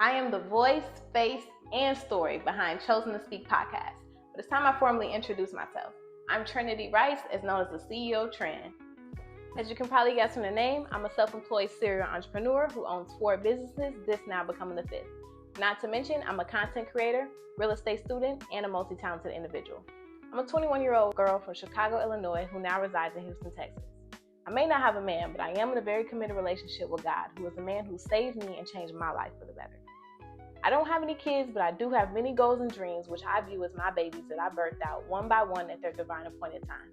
I am the voice, face, and story behind Chosen to Speak podcast, but it's time I formally introduce myself. I'm Trinity Rice, as known as the CEO of Trend. As you can probably guess from the name, I'm a self-employed serial entrepreneur who owns 4 businesses, this now becoming the 5th. Not to mention, I'm a content creator, real estate student, and a multi-talented individual. I'm a 21-year-old girl from Chicago, Illinois, who now resides in Houston, Texas. I may not have a man, but I am in a very committed relationship with God, who is the man who saved me and changed my life for the better. I don't have any kids, but I do have many goals and dreams, which I view as my babies that I birthed out one by one at their divine appointed time.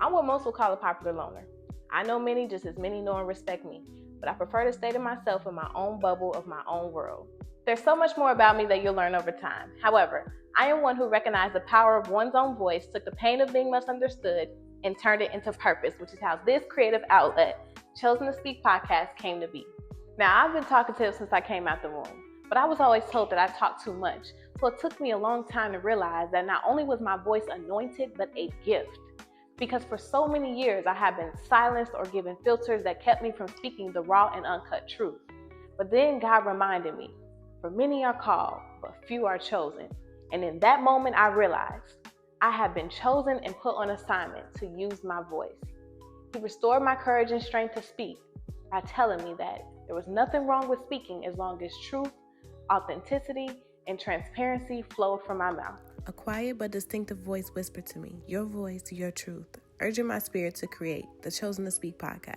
I'm what most will call a popular loner. I know many just as many know and respect me, but I prefer to stay to myself in my own bubble of my own world. There's so much more about me that you'll learn over time. However, I am one who recognized the power of one's own voice, took the pain of being misunderstood, and turned it into purpose, which is how this creative outlet, Chosen to Speak podcast, came to be. Now, I've been talkative since I came out the womb, but I was always told that I talk too much. So it took me a long time to realize that not only was my voice anointed, but a gift. Because for so many years, I have been silenced or given filters that kept me from speaking the raw and uncut truth. But then God reminded me, for many are called, but few are chosen. And in that moment, I realized I have been chosen and put on assignment to use my voice. He restored my courage and strength to speak by telling me that there was nothing wrong with speaking as long as truth, authenticity, and transparency flowed from my mouth. A quiet but distinctive voice whispered to me, your voice, your truth, urging my spirit to create the Chosen to Speak podcast.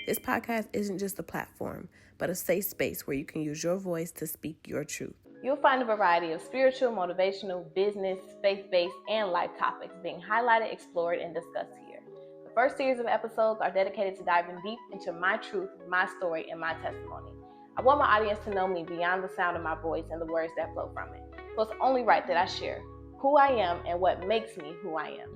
This podcast isn't just a platform, but a safe space where you can use your voice to speak your truth. You'll find a variety of spiritual, motivational, business, faith-based, and life topics being highlighted, explored, and discussed here. The first series of episodes are dedicated to diving deep into my truth, my story, and my testimony. I want my audience to know me beyond the sound of my voice and the words that flow from it. So it's only right that I share who I am and what makes me who I am.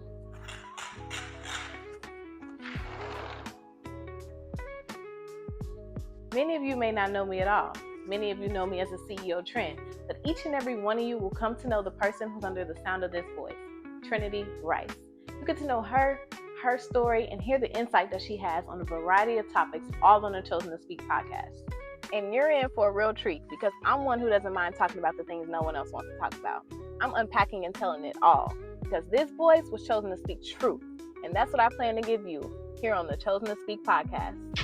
Many of you may not know me at all. Many of you know me as the CEO of Trend, but each and every one of you will come to know the person who's under the sound of this voice, Trinity Rice. You get to know her story, and hear the insight that she has on a variety of topics, all on the Chosen to Speak podcast. And you're in for a real treat because I'm one who doesn't mind talking about the things no one else wants to talk about. I'm unpacking and telling it all because this voice was chosen to speak truth, and that's what I plan to give you here on the Chosen to Speak podcast.